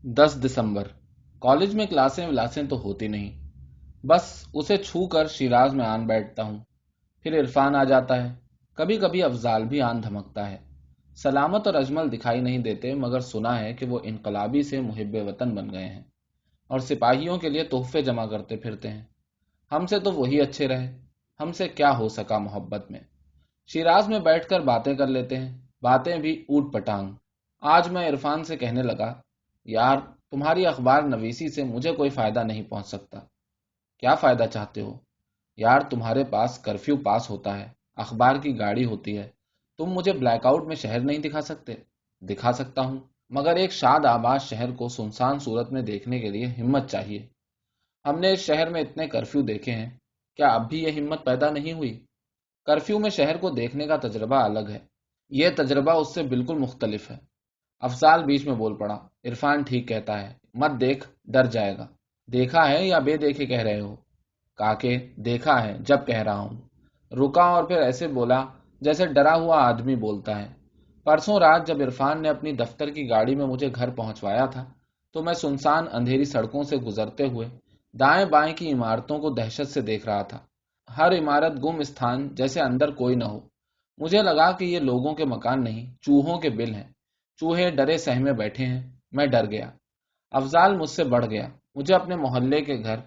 10 दिसंबर। College में क्लासें विलासें तो होती नहीं, बस उसे छू कर शिराज में आन बैठता हूँ। फिर इरफान आ जाता है, कभी कभी अफजाल भी आन धमकता है। सलामत और अजमल दिखाई नहीं देते, मगर सुना है कि वो इनकलाबी से मुहिब्बे वतन बन गए हैं और सिपाहियों के लिए तोहफे जमा करते फिरते हैं। हमसे तो वही अच्छे रहे, हमसे क्या हो सका मोहब्बत में। शिराज में बैठकर बातें कर लेते हैं, बातें भी ऊट पटांग। आज मैं इरफान से कहने लगा, यार तुम्हारी अखबार नवीसी से मुझे कोई फायदा नहीं पहुंच सकता। क्या फायदा चाहते हो? यार तुम्हारे पास कर्फ्यू पास होता है, अखबार की गाड़ी होती है, तुम मुझे ब्लैकआउट में शहर नहीं दिखा सकते? दिखा सकता हूं, मगर एक शाद आबाद शहर को सुनसान सूरत में देखने के लिए हिम्मत चाहिए। हमने इस शहर में इतने कर्फ्यू देखे हैं, क्या अब भी ये हिम्मत पैदा नहीं हुई? कर्फ्यू में शहर को देखने का तजर्बा अलग है, यह तजर्बा उससे बिल्कुल मुख्तलिफ है। अफजाल बीच में बोल पड़ा, इरफान ठीक कहता है, मत देख, डर जाएगा। देखा है या बेदेखे कह रहे हो? काके, देखा है जब कह रहा हूं। रुका और फिर ऐसे बोला जैसे डरा हुआ आदमी बोलता है। परसों रात जब इरफान ने अपनी दफ्तर की गाड़ी में मुझे घर पहुंचवाया था, तो मैं सुनसान अंधेरी सड़कों से गुजरते हुए दाएं बाएं की इमारतों को दहशत से देख रहा था। हर इमारत गुम स्थान, जैसे अंदर कोई न हो। मुझे लगा कि ये लोगों के मकान नहीं, चूहों के बिल हैं। चूहे डरे सहमे बैठे हैं। मैं डर गया। अफजाल मुझसे बढ़ गया। मुझे अपने मोहल्ले के घर,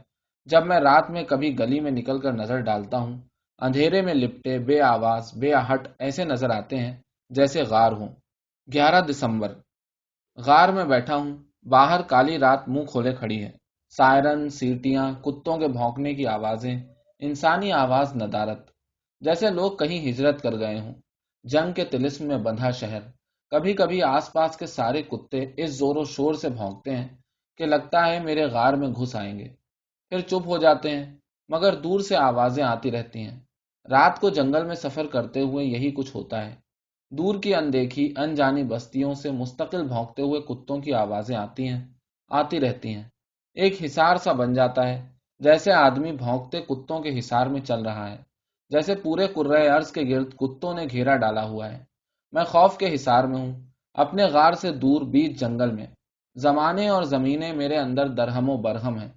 जब मैं रात में कभी गली में निकलकर नजर डालता हूँ, अंधेरे में लिपटे बे आवाज बे आहट ऐसे नजर आते हैं जैसे गार हों। 11 दिसंबर। गार में बैठा हूँ। बाहर काली रात मुंह खोले खड़ी है। सायरन, सीटियां, कुत्तों के भौंकने की आवाजें, इंसानी आवाज नदारत, जैसे लोग कहीं हिजरत कर गए हों। जंग के तिलिस्म में बंधा शहर। कभी कभी आसपास के सारे कुत्ते इस जोरों शोर से भौंकते हैं कि लगता है मेरे गार में घुस आएंगे, फिर चुप हो जाते हैं, मगर दूर से आवाजें आती रहती हैं। रात को जंगल में सफर करते हुए यही कुछ होता है। दूर की अनदेखी अनजानी बस्तियों से मुस्तकिल भौंकते हुए कुत्तों की आवाजें आती हैं, आती रहती हैं। एक हिसार सा बन जाता है, जैसे आदमी भौंकते कुत्तों के हिसार में चल रहा है, जैसे पूरे कुर्रे अर्ज के गिर्द कुत्तों ने घेरा डाला हुआ है। मैं खौफ के हिसार में हूं, अपने गार से दूर बीच जंगल में। जमाने और जमीने मेरे अंदर दरहमो बरहम है।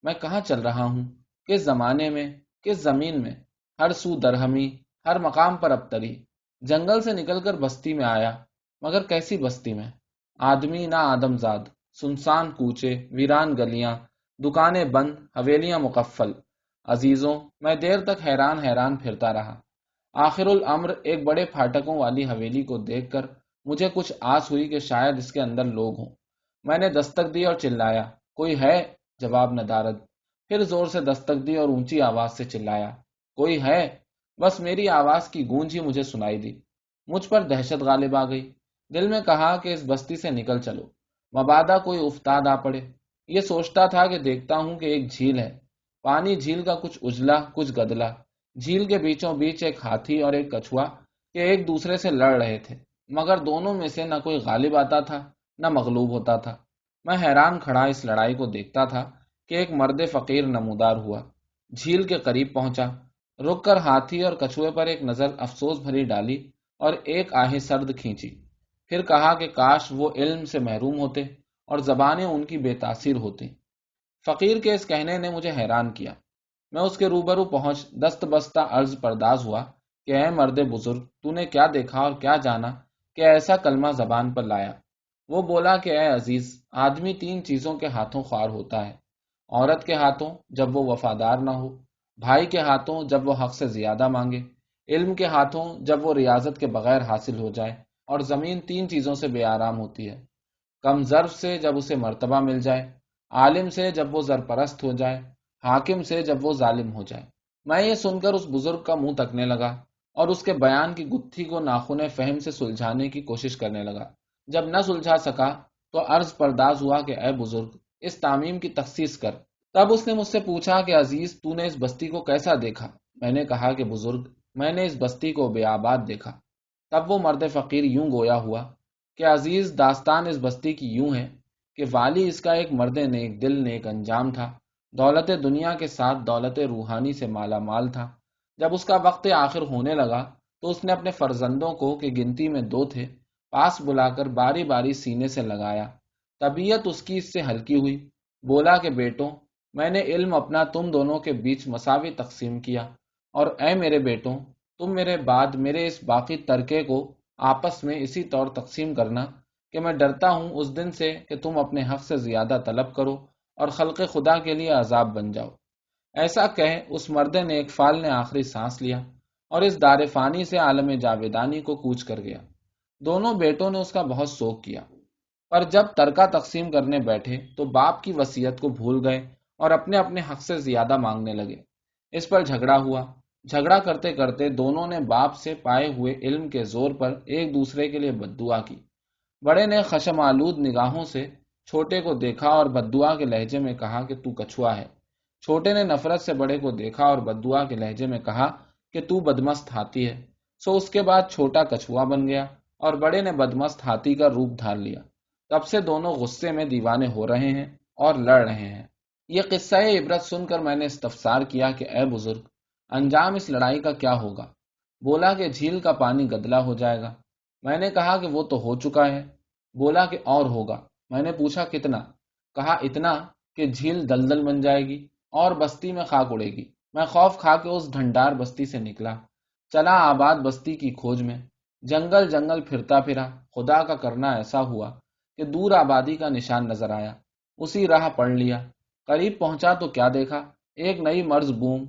मैं कहाँ चल रहा हूँ? किस जमाने में, किस जमीन में? हर सू दरहमी, हर मकाम पर अबतरी। जंगल से निकलकर बस्ती में आया, मगर कैसी बस्ती में? आदमी ना आदमजाद, सुनसान कूचे, वीरान गलियां, दुकानें बंद, हवेलियां मुकफ्फल। अजीजों, मैं देर तक हैरान हैरान फिरता रहा। आखिरुल अम्र एक बड़े फाटकों वाली हवेली को देखकर मुझे कुछ आस हुई कि शायद इसके अंदर लोग हों। मैंने दस्तक दी और चिल्लाया, कोई है? जवाब नदारद। फिर जोर से दस्तक दी और ऊंची आवाज से चिल्लाया, कोई है? बस मेरी आवाज की गूंज ही मुझे सुनाई दी। मुझ पर दहशत गालिब आ गई। दिल में कहा कि इस बस्ती से निकल चलो, मबादा कोई उफ्ताद आ पड़े। ये सोचता था कि देखता हूं कि एक झील है। पानी झील का कुछ उजला कुछ गदला। झील के बीचों बीच एक हाथी और एक कछुआ के एक दूसरे से लड़ रहे थे, मगर दोनों में से न कोई गालिब आता था, न मगलूब होता था। मैं हैरान खड़ा इस लड़ाई को देखता था कि एक मर्द फकीर नमूदार हुआ, झील के करीब पहुंचा, रुक कर हाथी और कछुए पर एक नजर अफसोस भरी डाली और एक आहें सर्द खींची। फिर कहा कि काश वो इल्म से महरूम होते और जबानें उनकी बेतासीर होती। फकीर के इस कहने ने मुझे हैरान किया। मैं उसके रूबरू पहुंच दस्त बस्ता अर्ज परदाज हुआ कि ऐ मर्द बुजुर्ग, तूने क्या देखा और क्या जाना कि ऐसा कलमा जबान पर लाया? वो बोला कि ऐ अजीज, आदमी तीन चीजों के हाथों ख्वार होता है। औरत के हाथों, जब वो वफादार ना हो। भाई के हाथों, जब वो हक से ज्यादा मांगे। इल्म के हाथों, जब वो रियाजत के बगैर हासिल हो जाए। और जमीन तीन चीजों से बेआराम होती है, कम जर्फ से जब उसे मर्तबा मिल जाए, आलिम से जब वो जरपरस्त हो जाए, हाकिम से जब वो जालिम हो जाए। मैं ये सुनकर उस बुजुर्ग का मुंह तकने लगा और उसके बयान की गुत्थी को नाखुने फहम से सुलझाने की कोशिश करने लगा। जब न सुलझा सका तो अर्ज परदाज हुआ कि ऐ बुजुर्ग, इस तामीम की तखसीस कर। तब उसने मुझसे पूछा कि अजीज, तूने इस बस्ती को कैसा देखा? मैंने कहा कि बुजुर्ग, मैंने इस बस्ती को बेआबाद देखा। तब वो मर्द फकीर यूं गोया हुआ कि अजीज, दास्तान इस बस्ती की यूं है कि वाली इसका एक मर्द नेक दिल नेक अंजाम था। दौलत दुनिया के साथ दौलत रूहानी से माला माल था। जब उसका वक्त आखिर होने लगा तो उसने अपने फर्जंदों को, कि गिनती में दो थे, पास बुलाकर बारी बारी सीने से लगाया। طبیعت اس کی اس سے ہلکی ہوئی۔ بولا کہ بیٹوں، میں نے علم اپنا تم دونوں کے بیچ مساوی تقسیم کیا، اور اے میرے بیٹوں، تم میرے بعد میرے اس باقی ترکے کو آپس میں اسی طور تقسیم کرنا کہ میں ڈرتا ہوں اس دن سے کہ تم اپنے حق سے زیادہ طلب کرو اور خلق خدا کے لیے عذاب بن جاؤ۔ ایسا کہہ اس مرد نیک فال نے آخری سانس لیا اور اس دار فانی سے عالم جاویدانی کو کوچ کر گیا۔ دونوں بیٹوں نے اس کا بہت سوگ کیا، پر جب ترکہ تقسیم کرنے بیٹھے تو باپ کی وصیت کو بھول گئے اور اپنے اپنے حق سے زیادہ مانگنے لگے۔ اس پر جھگڑا ہوا۔ جھگڑا کرتے کرتے دونوں نے باپ سے پائے ہوئے علم کے زور پر ایک دوسرے کے لیے بددعا کی۔ بڑے نے خشم آلود نگاہوں سے چھوٹے کو دیکھا اور بددعا کے لہجے میں کہا کہ تو کچھوا ہے۔ چھوٹے نے نفرت سے بڑے کو دیکھا اور بددعا کے لہجے میں کہا کہ تو بدمست ہاتھی ہے۔ سو اس کے بعد چھوٹا کچھوا بن گیا اور بڑے نے بدمست ہاتھی کا روپ دھار لیا۔ تب سے دونوں غصے میں دیوانے ہو رہے ہیں اور لڑ رہے ہیں۔ یہ قصہ عبرت سن کر میں نے استفسار کیا کہ اے بزرگ، انجام اس لڑائی کا کیا ہوگا؟ بولا کہ جھیل کا پانی گدلا ہو جائے گا۔ میں نے کہا کہ وہ تو ہو چکا ہے۔ بولا کہ اور ہوگا۔ میں نے پوچھا کتنا؟ کہا اتنا کہ جھیل دلدل بن جائے گی اور بستی میں خاک اڑے گی۔ میں خوف کھا کے اس ڈھنڈار بستی سے نکلا، چلا آباد بستی کی کھوج میں۔ جنگل جنگل پھرتا پھرا، خدا کا کرنا ایسا ہوا کہ دور آبادی کا نشان نظر آیا۔ اسی راہ پڑ لیا۔ قریب پہنچا تو کیا دیکھا؟ ایک نئی مرز بوم،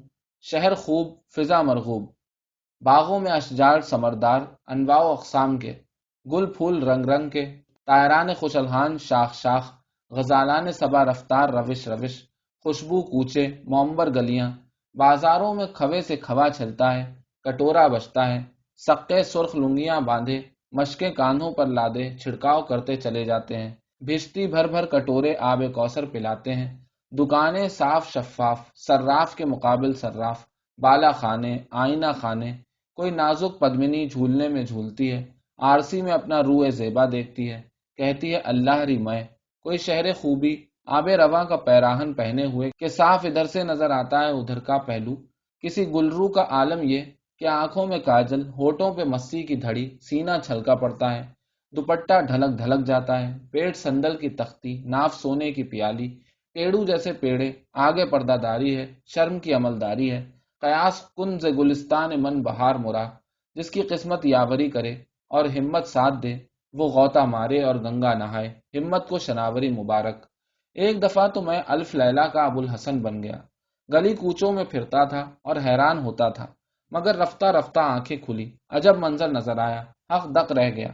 شہر خوب، فضا مرغوب، باغوں میں اشجار سمردار انواع و اقسام کے، گل پھول رنگ رنگ کے، طائران خوش الحان شاخ شاخ، غزالان صبا رفتار روش روش، خوشبو کوچے، معمبر گلیاں، بازاروں میں کھوے سے کھوا چلتا ہے، کٹورا بجتا ہے، سقے سرخ لنگیاں باندھے مشکیں کاندھوں پر لادے چھڑکاؤ کرتے چلے جاتے ہیں، بھشتی بھر بھر کٹورے آب کوثر پلاتے ہیں، دکانیں صاف شفاف، صراف کے مقابل صراف، بالا خانے، آئینہ خانے، کوئی نازک پدمنی جھولنے میں جھولتی ہے، آرسی میں اپنا روئے زیبا دیکھتی ہے، کہتی ہے اللہ ری میں، کوئی شہر خوبی آب رواں کا پیراہن پہنے ہوئے کہ صاف ادھر سے نظر آتا ہے ادھر کا پہلو، کسی گلرو کا عالم یہ کہ آنکھوں میں کاجل، ہونٹوں پہ مسی کی دھڑی، سینہ چھلکا پڑتا ہے، دوپٹہ ڈھلک ڈھلک جاتا ہے، پیٹ سندل کی تختی، ناف سونے کی پیالی، پیڑو جیسے پیڑے، آگے پردہ داری ہے، شرم کی عملداری ہے، قیاس کن ز گلستان من بہار مرا، جس کی قسمت یاوری کرے اور ہمت ساتھ دے وہ غوطہ مارے اور گنگا نہائے، ہمت کو شناوری مبارک۔ ایک دفعہ تو میں الف لیلہ کا ابو الحسن بن گیا، گلی کوچوں میں پھرتا تھا اور حیران ہوتا تھا، مگر رفتہ رفتہ آنکھیں کھلی، عجب منظر نظر آیا، حق دق رہ گیا،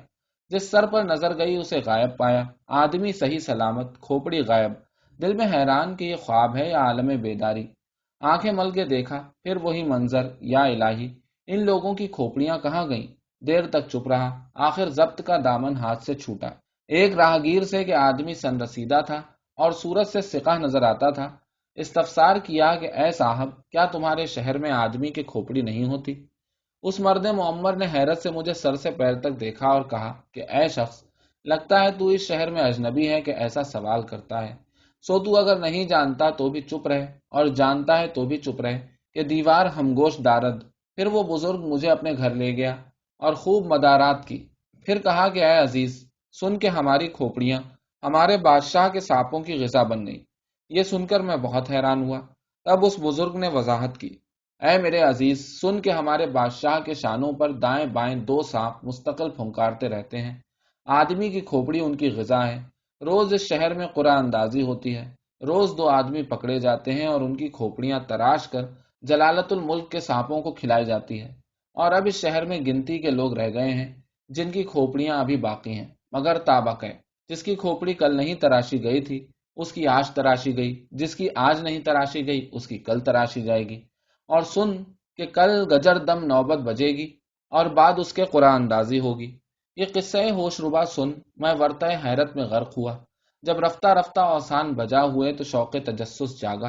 جس سر پر نظر گئی اسے غائب پایا، آدمی صحیح سلامت، کھوپڑی غائب، دل میں حیران کہ یہ خواب ہے یا عالم بیداری۔ آنکھیں مل کے دیکھا، پھر وہی منظر، یا الہی ان لوگوں کی کھوپڑیاں کہاں گئیں؟ دیر تک چپ رہا، آخر ضبط کا دامن ہاتھ سے چھوٹا۔ ایک راہگیر سے کہ آدمی سن رسیدہ تھا اور صورت سے سقہ نظر آتا تھا، استفسار کیا کہ اے صاحب، کیا تمہارے شہر میں آدمی کی کھوپڑی نہیں ہوتی؟ اس مرد معمر نے حیرت سے مجھے سر سے پیر تک دیکھا اور کہا کہ اے شخص، لگتا ہے تو اس شہر میں اجنبی ہے کہ ایسا سوال کرتا ہے، سو تو اگر نہیں جانتا تو بھی چپ رہے، اور جانتا ہے تو بھی چپ رہے کہ دیوار ہمگوش دارد۔ پھر وہ بزرگ مجھے اپنے گھر لے گیا اور خوب مدارات کی، پھر کہا کہ اے عزیز، سن کے ہماری کھوپڑیاں ہمارے بادشاہ کے سانپوں کی غذا بن گئی۔ یہ سن کر میں بہت حیران ہوا۔ تب اس بزرگ نے وضاحت کی، اے میرے عزیز، سن کے ہمارے بادشاہ کے شانوں پر دائیں بائیں دو سانپ مستقل پھنکارتے رہتے ہیں، آدمی کی کھوپڑی ان کی غذا ہے۔ روز اس شہر میں قرعہ اندازی ہوتی ہے، روز دو آدمی پکڑے جاتے ہیں اور ان کی کھوپڑیاں تراش کر جلالت الملک کے سانپوں کو کھلائی جاتی ہے، اور اب اس شہر میں گنتی کے لوگ رہ گئے ہیں جن کی کھوپڑیاں ابھی باقی ہیں، مگر تابق ہے، جس کی کھوپڑی کل نہیں تراشی گئی تھی اس کی آج تراشی گئی، جس کی آج نہیں تراشی گئی اس کی کل تراشی جائے گی، اور سن کہ کل گجر دم نوبت بجے گی اور بعد اس کے قرعہ اندازی ہوگی۔ یہ قصہ ہوش ربا سن میں ورطہ حیرت میں غرق ہوا۔ جب رفتہ رفتہ اوسان بجا ہوئے تو شوق تجسس جاگا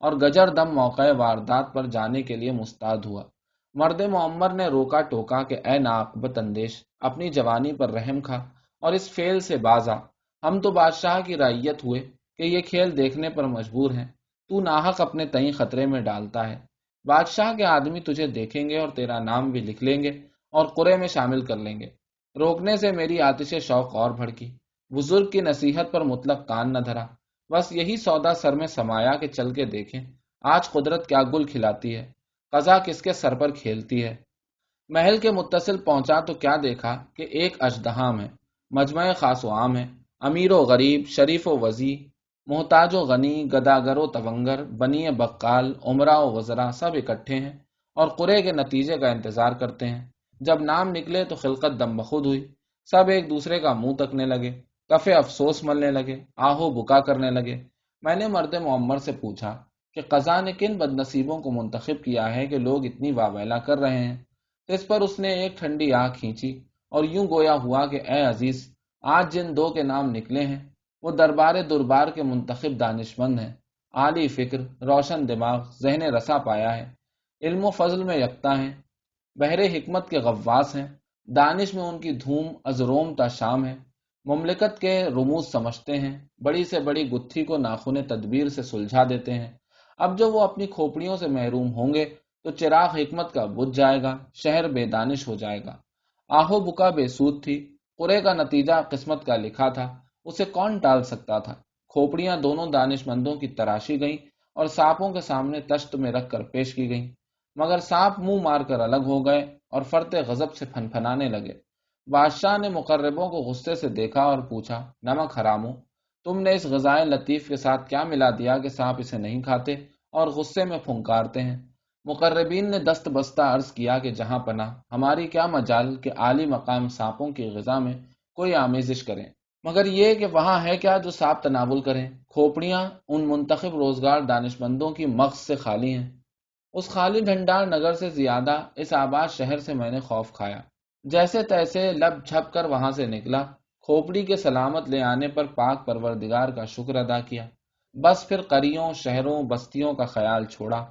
اور گجر دم موقع واردات پر جانے کے لیے مستعد ہوا۔ مرد معمر نے روکا ٹوکا کہ اے ناقبت اندیش، اپنی جوانی پر رحم کھا اور اس فعل سے باز آ، ہم تو بادشاہ کی رعیت ہوئے کہ یہ کھیل دیکھنے پر مجبور ہیں، تو ناحق اپنے تئیں خطرے میں ڈالتا ہے۔ بادشاہ کے آدمی تجھے دیکھیں گے اور تیرا نام بھی لکھ لیں گے اور قرعے میں شامل کر لیں گے۔ روکنے سے میری آتش شوق اور بھڑکی۔ बुजुर्ग की नसीहत पर मुतलक कान न धरा। बस यही सौदा सर में समाया कि चल के देखें आज कुदरत क्या गुल खिलाती है, कज़ा किसके सर पर खेलती है। महल के मुत्तसिल पहुंचा तो क्या देखा कि एक अजदहा में मजमए खास व आम है। अमीर व गरीब, शरीफ व वजी, मोहताज व गनी, गदागर व तवंगर, बनी बक्काल, उमरा व वज़रा सब इकट्ठे हैं और कुरे के नतीजे का इंतजार करते हैं। जब नाम निकले तो खिलकत दम बखुद हुई। सब एक दूसरे का मुंह तकने लगे, कफे अफसोस मलने लगे, आहो बुका करने लगे। मैंने मर्द मुअम्मर से पूछा कि कज़ा ने किन बदनसीबों को मुंतखब किया है कि लोग इतनी वावैला कर रहे हैं। इस पर उसने एक ठंडी आंख खींची और यूं गोया हुआ कि ए अजीज, आज जिन दो के नाम निकले हैं वो दरबार दुरबार के मुंतखब दानिशमंद हैं, आली फिक्र, रोशन दिमाग, जहन रसा पाया है, इल्म फजल में यकता हैं, बहरे हिकमत के गव्वास हैं, दानिश में उनकी धूम अजरोम ता शाम है, मुमलिकत के रुमूज समझते हैं, बड़ी से बड़ी गुत्थी को नाखुने तदबीर से सुलझा देते हैं। अब जब वो अपनी खोपड़ियों से महरूम होंगे तो चिराग हिकमत का बुझ जाएगा, शहर बेदानिश हो जाएगा। आहो बुका बेसूद थी, कुरे का नतीजा किस्मत का लिखा था, उसे कौन टाल सकता था। खोपड़ियां दोनों दानिशमंदों की तराशी गईं और सांपों के सामने तश्त में रखकर पेश की गईं, मगर सांप मुंह मारकर अलग हो गए और फरते गजब से फनफनाने लगे। बादशाह ने मुकर्रबों को गुस्से से देखा और पूछा, नमक हरामो, तुमने इस गजाए लतीफ के साथ क्या मिला दिया कि सांप इसे नहीं खाते और गुस्से में फुंकारते हैं। मुकर्रबीन ने दस्त बस्ता अर्ज किया कि जहां पना, हमारी क्या मजाल कि आली मकाम सांपों की ग़िज़ा में कोई आमेजिश करें, मगर ये कि वहां है क्या जो सांप तनावुल करें। खोपड़ियां उन मुंतखब रोजगार दानिशमंदों की मग़ज़ से खाली हैं। उस खाली ढंडार नगर से ज्यादा इस आबाद शहर से मैंने खौफ खाया। जैसे तैसे लब झप कर वहां से निकला, खोपड़ी के सलामत ले आने पर पाक परवरदिगार का शुक्र अदा किया। बस फिर करियों, शहरों, बस्तियों का ख्याल छोड़ा।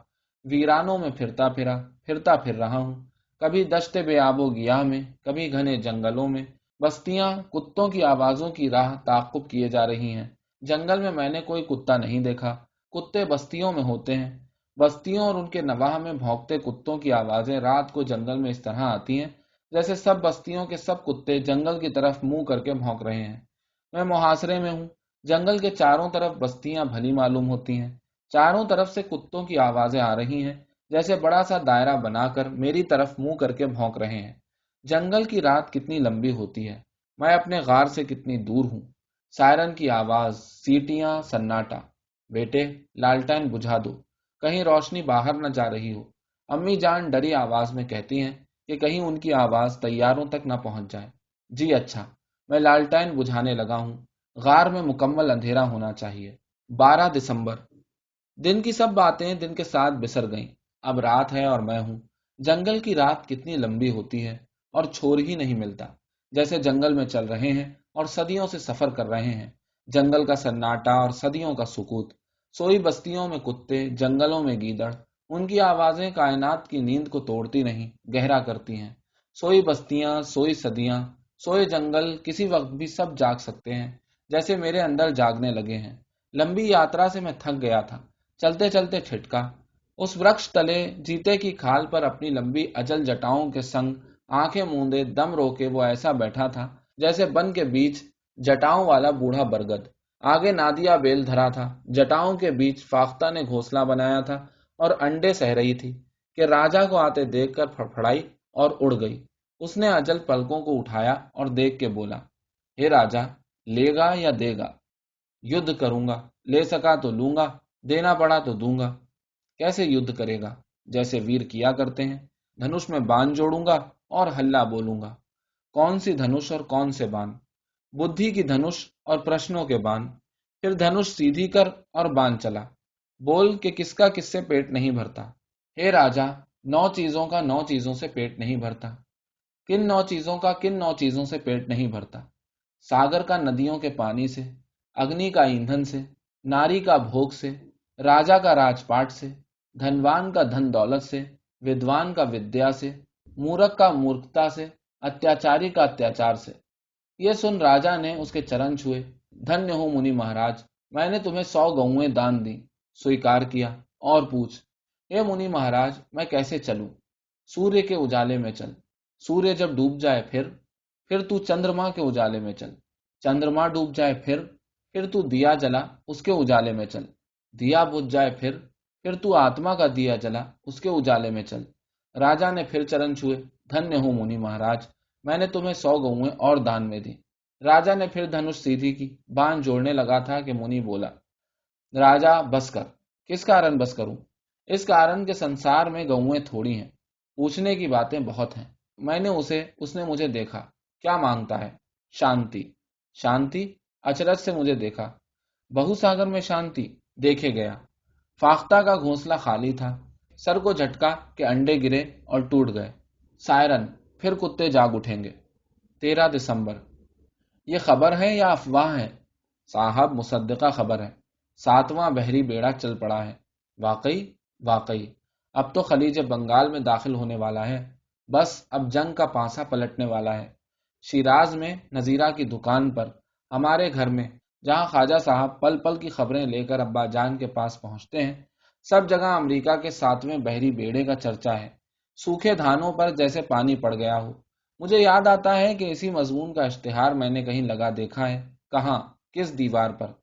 वीरानों में फिरता फिर रहा हूँ। कभी दश्ते बेआबो गियाह में, कभी घने जंगलों में। बस्तियां कुत्तों की आवाजों की राह ताक़ुब किए जा रही हैं। जंगल में मैंने कोई कुत्ता नहीं देखा, कुत्ते बस्तियों में होते हैं। बस्तियों और उनके नवाह में भौंकते कुत्तों की आवाजें रात को जंगल में इस तरह आती हैं जैसे सब बस्तियों के सब कुत्ते जंगल की तरफ मुंह करके भौंक रहे हैं। मैं मुहासरे में हूँ। जंगल के चारों तरफ बस्तियां भली मालूम होती हैं। चारों तरफ से कुत्तों की आवाजें आ रही हैं, जैसे बड़ा सा दायरा बनाकर मेरी तरफ मुंह करके भौंक रहे हैं। जंगल की रात कितनी लंबी होती है, मैं अपने गार से कितनी दूर हूँ। सायरन की आवाज, सीटियां, सन्नाटा। बेटे, लालटेन बुझा दो, कहीं रोशनी बाहर न जा रही हो। अम्मी जान डरी आवाज में कहती हैं कि कहीं उनकी आवाज तैयारों तक न पहुंच जाए। जी अच्छा, मैं लालटेन बुझाने लगा हूँ। गार में मुकम्मल अंधेरा होना चाहिए। 12 दिसंबर। दिन की सब बातें दिन के साथ बिसर गईं। अब रात है और मैं हूँ। जंगल की रात कितनी लंबी होती है और छोर ही नहीं मिलता। जैसे जंगल में चल रहे हैं और सदियों से सफर कर रहे हैं। जंगल का सन्नाटा और सदियों का सुकूत। सोई बस्तियों में कुत्ते, जंगलों में गीदड़। उनकी आवाजें कायनात की नींद को तोड़ती नहीं, गहरा करती हैं। सोई बस्तियां, सोई सदियां, सोए जंगल किसी वक्त भी सब जाग सकते हैं, जैसे मेरे अंदर जागने लगे हैं। लंबी यात्रा से मैं थक गया था। चलते चलते ठिठका। उस वृक्ष तले जीते की खाल पर अपनी लंबी अजल जटाओं के संग आंखें मूंदे दम रोके वो ऐसा बैठा था जैसे बन के बीच जटाओं वाला बूढ़ा बरगद। आगे नादिया बेल धरा था। जटाओं के बीच फाख्ता ने घोंसला बनाया था और अंडे सह रही थी कि राजा को आते देखकर फड़फड़ाई और उड़ गई। उसने अजल पलकों को उठाया और देख के बोला, हे राजा, लेगा या देगा? युद्ध करूंगा, ले सका तो लूंगा, देना पड़ा तो दूंगा। कैसे युद्ध करेगा? जैसे वीर किया करते हैं। धनुष में बाण जोड़ूंगा और हल्ला बोलूंगा। कौन सी धनुष और कौन से बाण? बुद्धि की धनुष और प्रश्नों के बाण। फिर धनुष सीधी कर और बाण चला। बोल कि किसका किससे पेट नहीं भरता। हे राजा, 9 चीजों का 9 चीजों से पेट नहीं भरता। किन 9 चीजों का किन 9 चीजों से पेट नहीं भरता? सागर का नदियों के पानी से, अग्नि का ईंधन से, नारी का भोग से, राजा का राजपाट से, धनवान का धन दौलत से, विद्वान का विद्या से, मूर्ख का मूर्खता से, अत्याचारी का अत्याचार से। ये सुन राजा ने उसके चरण छुए। धन्य हो मुनि महाराज, मैंने तुम्हें 100 गऊएं दान दी। स्वीकार किया। और पूछ। हे मुनि महाराज, मैं कैसे चलूं? सूर्य के उजाले में चल। सूर्य जब डूब जाए फिर तू चंद्रमा के उजाले में चल। चंद्रमा डूब जाए फिर तू दिया जला उसके उजाले में चल। दिया बुझ जाए फिर तू आत्मा का दिया जला उसके उजाले में चल। राजा ने फिर चरण छुए, धन्य हूं मुनि महाराज, मैंने तुम्हें 100 गऊएं और दान में दी। राजा ने फिर धनुष सीधी की, बाण जोड़ने लगा था कि मुनि बोला, राजा बस कर। किस कारण बस करूं? इस कारण के संसार में गऊएं थोड़ी हैं, पूछने की बातें बहुत हैं। उसने मुझे देखा, क्या मांगता है? शांति। शांति? अचरज से मुझे देखा। बहुसागर में शांति? देखे गया। फाख्ता का घोंसला खाली था। सर को झटका के अंडे गिरे और टूट गए। सायरन, फिर कुत्ते जाग उठेंगे। 13 दिसंबर। ये खबर है या अफवाह है? साहब, मुसद्दिका खबर है। 7वां बहरी बेड़ा चल पड़ा है। वाकई? वाकई। अब तो खलीज बंगाल में दाखिल होने वाला है। बस अब जंग का पांसा पलटने वाला है। शिराज में नजीरा की दुकान पर, हमारे घर में, जहां ख्वाजा साहब पल पल की खबरें लेकर अब्बा जान के पास पहुंचते हैं, सब जगह अमेरिका के 7वें बहरी बेड़े का चर्चा है। सूखे धानों पर जैसे पानी पड़ गया हो। मुझे याद आता है कि इसी मजमून का इश्तिहार मैंने कहीं लगा देखा है। कहाँ? किस दीवार पर?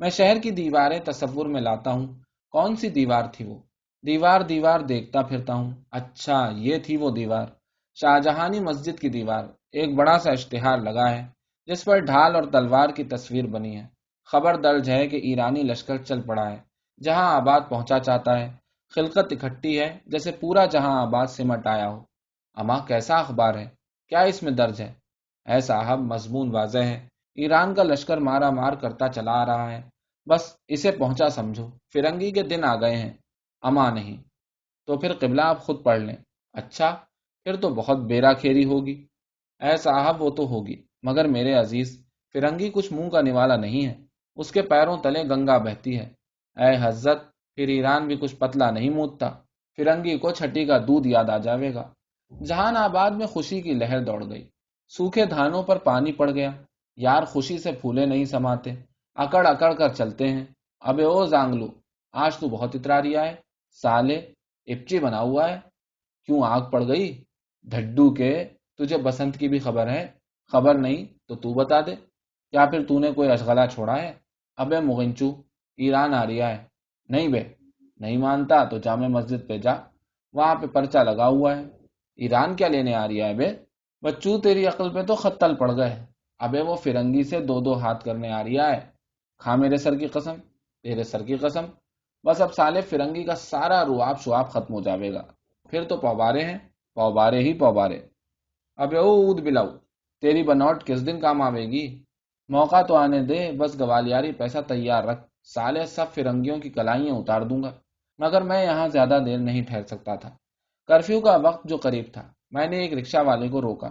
मैं शहर की दीवारें तसव्वुर में लाता हूँ। कौन सी दीवार थी वो? दीवार दीवार देखता फिरता हूँ। अच्छा, ये थी वो दीवार। शाहजहानी मस्जिद की दीवार। एक बड़ा सा इश्तिहार लगा है जिस पर ढाल और तलवार की तस्वीर बनी है। खबर दर्ज है कि ईरानी लश्कर चल पड़ा है, जहां आबाद पहुंचा चाहता है। खिलकत इकट्ठी है जैसे पूरा जहां आबाद सिमट आया हो। अमा, कैसा अखबार है? क्या इसमें दर्ज है? ऐ साहब, मजमून वाज़ेह है। ईरान का लश्कर मारा मार करता चला आ रहा है। बस इसे पहुंचा समझो। फिरंगी के दिन आ गए हैं। अमा नहीं तो फिर किबला आप खुद पढ़ लें। अच्छा, फिर तो बहुत बेरा खेरी होगी। ऐ साहब, वो तो होगी, मगर मेरे अजीज, फिरंगी कुछ मुंह का निवाला नहीं है। उसके पैरों तले गंगा बहती है। ऐ हजरत, फिर ईरान भी कुछ पतला नहीं मूदता। फिरंगी को छठी का दूध याद आ जाएगा। जहानाबाद में खुशी की लहर दौड़ गई। सूखे धानों पर पानी पड़ गया। यार, खुशी से फूले नहीं समाते, अकड़ अकड़ कर चलते हैं। अबे ओ जांगलू, आज तू बहुत इतरारिया है। साले, इपची बना हुआ है। क्यों आग पड़ गई? ढड्डू के, तुझे बसंत की भी खबर है? खबर नहीं तो तू बता दे। क्या फिर तूने कोई अशगला छोड़ा है? अबे मुगिंचू, ईरान आ रिया है। नहीं बे। नहीं मानता तो जामे मस्जिद पे जा, वहां पे पर्चा लगा हुआ है। ईरान क्या लेने आ रिया है बे? बच्चू, तेरी अक्ल पे तो खत्तल पड़ गए। अबे वो फिरंगी से दो दो हाथ करने आ रिया है। खा मेरे सर की कसम, तेरे सर की कसम। बस अब साले फिरंगी का सारा रुआब शुआब खत्म हो जाएगा। फिर तो पौबारे हैं, पौबारे ही पौबारे। अबे ओ ऊद बिलाऊ, तेरी बनौट किस दिन काम आवेगी? मौका तो आने दे, बस गवालियारी पैसा तैयार रख। साले सब फिरंगियों की कलाइयां उतार दूंगा। मगर मैं यहाँ ज्यादा देर नहीं ठहर सकता था। कर्फ्यू का वक्त जो करीब था, मैंने एक रिक्शा वाले को रोका।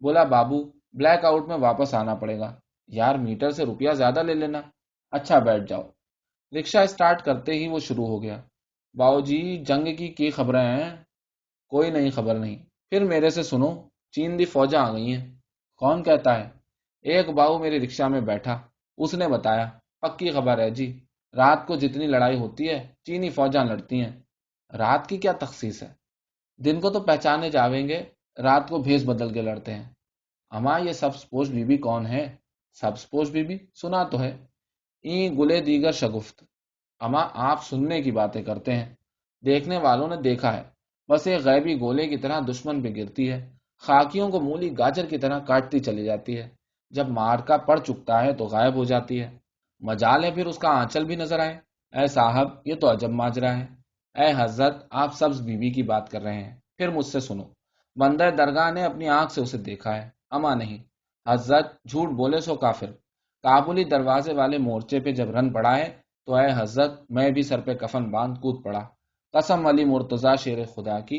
बोला, बाबू, ब्लैक आउट में वापस आना पड़ेगा। यार, मीटर से रुपया ज्यादा ले लेना। अच्छा, बैठ जाओ। रिक्शा स्टार्ट करते ही वो शुरू हो गया। बाबूजी, जंग की खबरें हैं? कोई नहीं खबर नहीं। फिर मेरे से सुनो, चीन दी फौजा आ गई हैं। कौन कहता है? एक बाबू मेरी रिक्शा में बैठा, उसने बताया। पक्की खबर है जी। रात को जितनी लड़ाई होती है, चीनी फौजा लड़ती हैं। रात की क्या तखसीस है? दिन को तो पहचाने जावेंगे, रात को भेस बदल के लड़ते हैं। अमा, ये सब्सपोश बीबी कौन है? सब्सपोश बीबी सुना तो है। ई गुले दीगर शगुफ्त। अमा, आप सुनने की बातें करते हैं, देखने वालों ने देखा है। बस एक गैबी गोले की तरह दुश्मन पे गिरती है, खाकियों को मूली गाजर की तरह काटती चली जाती है। जब मारका पड़ चुकता है तो गायब हो जाती है। मजाल है फिर उसका आंचल भी नजर आए। ऐ साहब, ये तो अजब माजरा है। ऐ हजरत, आप सब्ज बीबी की बात कर रहे हैं, फिर मुझसे सुनो। बंदर दरगाह ने अपनी आंख से उसे देखा है। अमा नहीं। हजरत, झूठ बोले सो काफिर। काबुली दरवाजे वाले मोर्चे पे जब रन पड़ा है, तो ऐ हजरत, मैं भी सर पे कफन बांध कूद पड़ा। कसम अली मुर्तजा शेर खुदा की,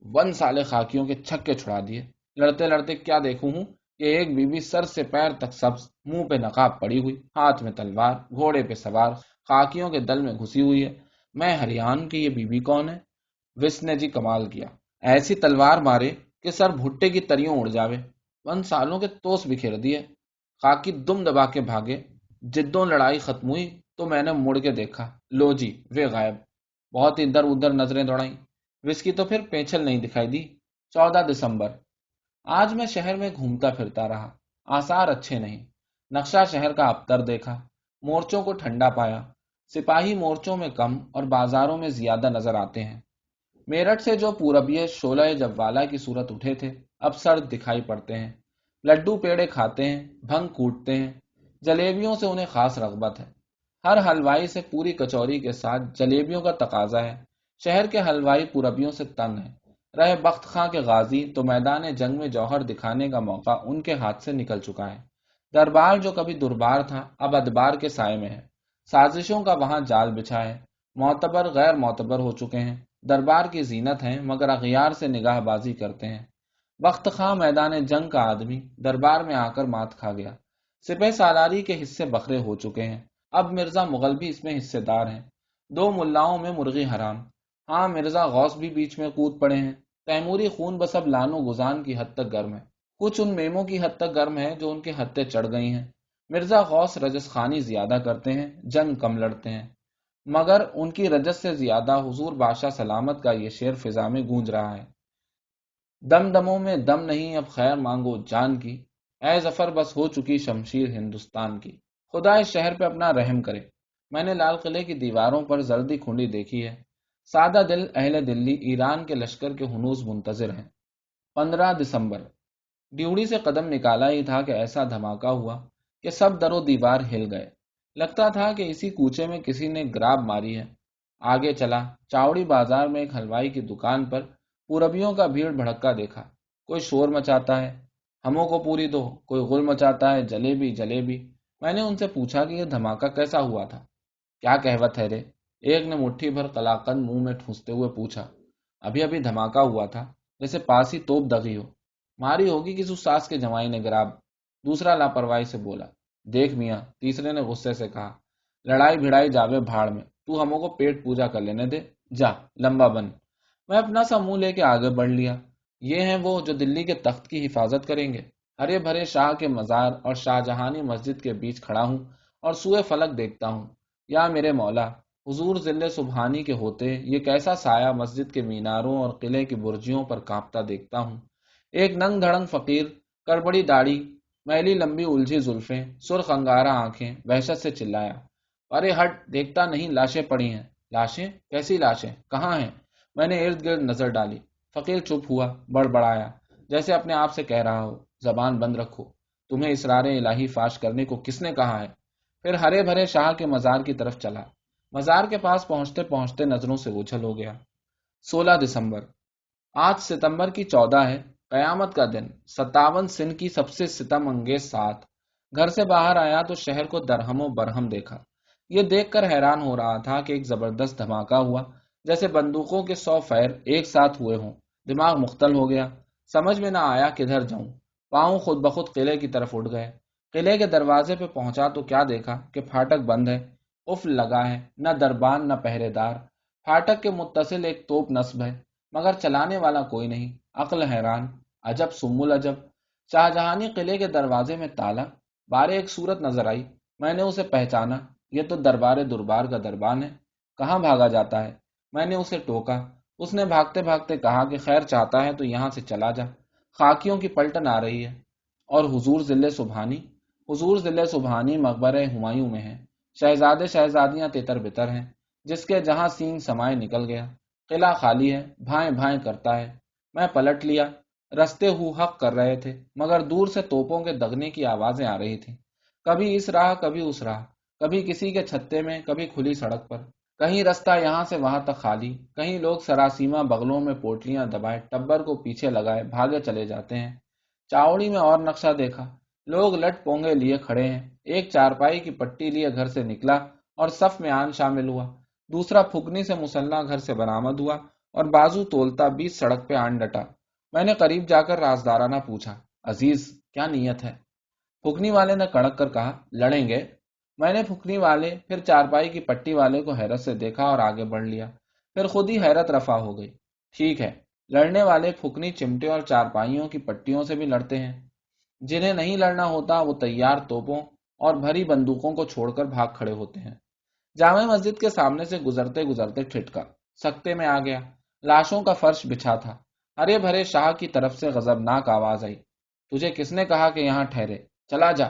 1 साले खाकियों के छक्के छुड़ा दिए। लड़ते लड़ते क्या देखूं हूं कि एक बीबी सर से पैर तक सब्ज, मुंह पे नकाब पड़ी हुई, हाथ में तलवार, घोड़े पे सवार, खाकियों के दल में घुसी हुई है। मैं हरियान की ये बीबी कौन है? विस ने जी कमाल किया। ऐसी तलवार मारे कि सर भुट्टे की तरियों उड़ जावे। 1 सालों के तोस बिखेर दिए। खाकी दुम दबा के भागे। जिद्दों लड़ाई खत्म हुई तो मैंने मुड़ के देखा, लो जी, वे गायब। बहुत इधर उधर नजरें दौड़ाई, विस्की तो फिर पेंछल नहीं दिखाई दी। 14 दिसंबर। आज मैं शहर में घूमता फिरता रहा। आसार अच्छे नहीं। नक्शा शहर का अबतर देखा, मोर्चों को ठंडा पाया। सिपाही मोर्चों में कम और बाजारों में ज्यादा नजर आते हैं। मेरठ से जो पूरबिये शोला जव्वाला की सूरत उठे थे, अब सर्द दिखाई पड़ते हैं। लड्डू पेड़े खाते हैं, भंग कूटते हैं। जलेबियों से उन्हें खास रगबत है। हर हलवाई से पूरी कचौरी के साथ जलेबियों का तकाजा है। शहर के हलवाई पूरबियों से तंग हैं। रहे बख्त खां के गाजी तो मैदान जंग में जौहर दिखाने का मौका उनके हाथ से निकल चुका है। दरबार जो कभी दुर्बार था, अब अदबार के साए में है। साजिशों का वहां जाल बिछा है। मोतबर गैर मोतबर हो चुके हैं। दरबार की जीनत हैं, मगर अगियार से निगाहबाजी करते हैं। बख्त खां मैदान जंग का आदमी दरबार में आकर मात खा गया। सिपह सालारी के हिस्से बखरे हो चुके हैं। अब मिर्जा मुगल भी इसमें हिस्सेदार हैं। दो मुल्लाओं में मुर्गी हराम। हाँ, मिर्जा गौस भी बीच में कूद पड़े हैं। तैमूरी खून बस अब लानो गुजान की हद तक गर्म है। कुछ उन मेमों की हद तक गर्म है जो उनके हत्थे चढ़ गई हैं। मिर्जा गौस रजस खानी ज्यादा करते हैं, जंग कम लड़ते हैं, मगर उनकी रजस से ज्यादा हुजूर बादशाह सलामत का ये शेर फिजा में गूंज रहा है। दम दमों में दम नहीं, अब खैर मांगो जान की। ऐ जफर बस हो चुकी शमशीर हिंदुस्तान की। खुदा इस शहर पे अपना रहम करे। मैंने लाल किले की दीवारों पर जर्दी खुंडी देखी है। सादा दिल अहले दिल्ली ईरान के लश्कर के हुनूस मुंतजिर हैं। 15 दिसंबर। ड्यूड़ी से कदम निकाला ही था कि ऐसा धमाका हुआ कि सब दरो दीवार हिल गए। लगता था कि इसी कूचे में किसी ने ग्राब मारी है। आगे चला, चावड़ी बाजार में एक हलवाई की दुकान पर पूरबियों का भीड़ भड़क्का देखा। कोई शोर मचाता है, हमों को पूरी दो, कोई गुल मचाता है, जलेबी जलेबी। मैंने उनसे पूछा कि यह धमाका कैसा हुआ था। क्या कहवत है रे, एक ने मुट्ठी भर कलाकंद मुंह में ठूंसते हुए पूछा। अभी अभी धमाका हुआ था, जैसे पास ही तोप दगी हो। मारी होगी किसी सास के जमाई ने ग्राब। दूसरा लापरवाही से बोला। देख मियाँ, तीसरे ने गुस्से से कहा, लड़ाई भिड़ाई जावे भाड़ में, तू हमों को पेट पूजा कर लेने दे। जा लंबा बन। मैं अपना सा मुंह लेके आगे बढ़ लिया। ये हैं वो जो दिल्ली के तख्त की हिफाजत करेंगे। हरे भरे शाह के मजार और शाहजहानी मस्जिद के बीच खड़ा हूँ और सुए फलक देखता हूँ। या मेरे मौला, हुजूर जिले सुबहानी के होते ये कैसा साया मस्जिद के मीनारों और किले की बुर्जियों पर कांपता देखता हूँ। एक नंग धड़ंग फकीर, करबड़ी दाढ़ी, मैली लंबी उलझी जुल्फें, सुर्ख अंगारा आंखें, वहशत से चिल्लाया, अरे हट, देखता नहीं लाशें पड़ी हैं। लाशें? कैसी लाशें? कहाँ हैं? मैंने इर्द गिर्द नजर डाली। फकीर चुप हुआ, बड़बड़ाया, जैसे अपने आप से कह रहा हो, जबान बंद रखो, तुम्हें इसरारे इलाही फाश करने को किसने कहा है। फिर हरे भरे शाह के मजार की तरफ चला। मजार के पास पहुंचते पहुंचते नजरों से ओझल हो गया। 16 दिसंबर। आज सितंबर की 14 है, कयामत का दिन। 57 सिंह की सबसे सितम अंगेज साथ। घर से बाहर आया तो शहर को दरहमो बरहम देखा। ये देखकर हैरान हो रहा था कि एक जबरदस्त धमाका हुआ, जैसे बंदूकों के 100 फायर एक साथ हुए हों। दिमाग मुख्तल हो गया। समझ में ना आया किधर जाऊं। पांव खुद बखुद किले की तरफ उठ गए। किले के दरवाजे पे पहुंचा तो क्या देखा कि फाटक बंद है। उफ लगा है, न दरबान न पहरेदार। फाटक के मुत्तसिल एक तोप नस्ब है, मगर चलाने वाला कोई नहीं। अक्ल हैरान। अजब सुम्मुल अजब। शाहजहानी किले के दरवाजे में ताला। बारे एक सूरत नजर आई। मैंने उसे पहचाना। ये तो दरबार दुर्बार का दरबान है। कहाँ भागा जाता है? मैंने उसे टोका। उसने भागते भागते कहा कि खैर चाहता है तो यहाँ से चला जा, खाकियों की पलटन आ रही है। और हुजूर जिले सुबहानी? हुजूर जिले सुबहानी मकबरे हुमायूं में है। शहजादे शहजादियां तितर बितर हैं। जिसके जहां सींग समाये निकल गया। किला खाली है, भाएं भाएं करता है। मैं पलट लिया। रस्ते हु हक कर रहे थे, मगर दूर से तोपों के दगने की आवाजें आ रही थी। कभी इस राह कभी उस राह, कभी किसी के छत्ते में कभी खुली सड़क पर। कहीं रास्ता यहाँ से वहां तक खाली, कहीं लोग सरासीमा बगलों में पोटलियां दबाए टब्बर को पीछे लगाए भागे चले जाते हैं। चावड़ी में और नक्शा देखा। लोग लट पोंगे लिए खड़े हैं। एक चारपाई की पट्टी लिए घर से निकला और सफ में आन शामिल हुआ। दूसरा फुकनी से मुसल्ला घर से बरामद हुआ और बाजू तोलता बीच सड़क पे आन डटा। मैंने करीब जाकर राजदाराना पूछा, अजीज क्या नीयत है? फुकनी वाले ने कड़क कर कहा, लड़ेंगे। मैंने फुकनी वाले फिर चारपाई की पट्टी वाले को हैरत से देखा और आगे बढ़ लिया। फिर खुद ही हैरत रफा हो गई। ठीक है, लड़ने वाले फुकनी चिमटे और चारपाइयों की पट्टियों से भी लड़ते हैं। जिन्हें नहीं लड़ना होता वो तैयार तोपों और भरी बंदूकों को छोड़कर भाग खड़े होते हैं। जामे मस्जिद के सामने से गुजरते गुजरते ठिठका, सकते में आ गया। लाशों का फर्श बिछा था। हरे भरे शाह की तरफ से गजबनाक आवाज आई, तुझे किसने कहा कि यहाँ ठहरे? चला जा।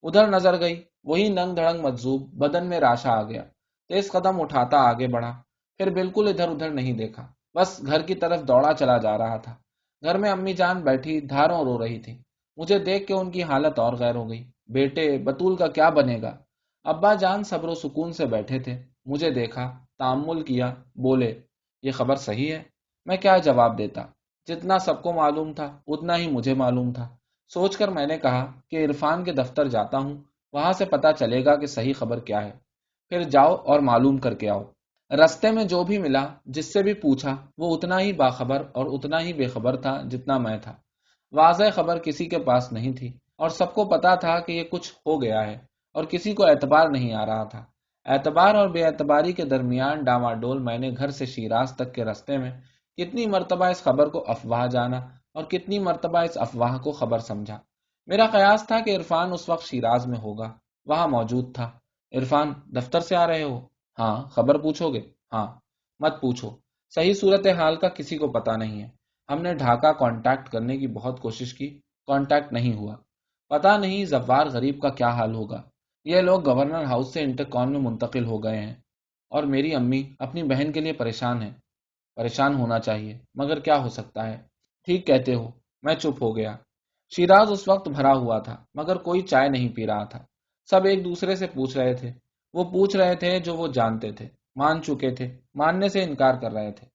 ادھر نظر گئی، وہی ننگ دھڑنگ مجذوب، بدن میں راشا آ گیا۔ تیز قدم اٹھاتا آگے بڑھا، پھر بالکل ادھر ادھر نہیں دیکھا، بس گھر کی طرف دوڑا چلا جا رہا تھا۔ گھر میں امی جان بیٹھی دھاروں رو رہی تھی۔ مجھے دیکھ کے ان کی حالت اور غیر ہو گئی۔ بیٹے بطول کا کیا بنے گا؟ ابا جان صبر و سکون سے بیٹھے تھے، مجھے دیکھا، تامل کیا، بولے، یہ خبر صحیح ہے؟ میں کیا جواب دیتا؟ جتنا سب کو معلوم تھا اتنا ہی مجھے معلوم تھا۔ سوچ کر میں نے کہا کہ عرفان کے دفتر جاتا ہوں، وہاں سے پتا چلے گا کہ صحیح خبر کیا ہے، پھر جاؤ اور معلوم کر کے آؤ۔ رستے میں جو بھی ملا، جس سے بھی پوچھا، وہ اتنا ہی باخبر اور اتنا ہی بے خبر تھا جتنا میں تھا۔ واضح خبر کسی کے پاس نہیں تھی، اور سب کو پتا تھا کہ یہ کچھ ہو گیا ہے، اور کسی کو اعتبار نہیں آ رہا تھا۔ اعتبار اور بے اعتباری کے درمیان ڈاواڈول میں نے گھر سے شیراز تک کے رستے میں کتنی مرتبہ اس خبر کو افواہ جانا اور کتنی مرتبہ اس افواہ کو خبر سمجھا۔ میرا قیاس تھا کہ عرفان اس وقت شیراز میں ہوگا، وہاں موجود تھا۔ عرفان دفتر سے آ رہے ہو؟ ہاں۔ خبر پوچھو گے؟ ہاں۔ مت پوچھو، صحیح صورتحال کا کسی کو پتا نہیں ہے۔ ہم نے ڈھاکہ کانٹیکٹ کرنے کی بہت کوشش کی، کانٹیکٹ نہیں ہوا۔ پتا نہیں زوار غریب کا کیا حال ہوگا۔ یہ لوگ گورنر ہاؤس سے انٹرکون میں منتقل ہو گئے ہیں، اور میری امی اپنی بہن کے لیے پریشان ہے۔ پریشان ہونا چاہیے، مگر کیا ہو سکتا ہے؟ ٹھیک کہتے ہو۔ میں چپ ہو گیا۔ شیراز اس وقت بھرا ہوا تھا، مگر کوئی چائے نہیں پی رہا تھا۔ سب ایک دوسرے سے پوچھ رہے تھے۔ وہ پوچھ رہے تھے جو وہ جانتے تھے، مان چکے تھے، ماننے سے انکار کر رہے تھے۔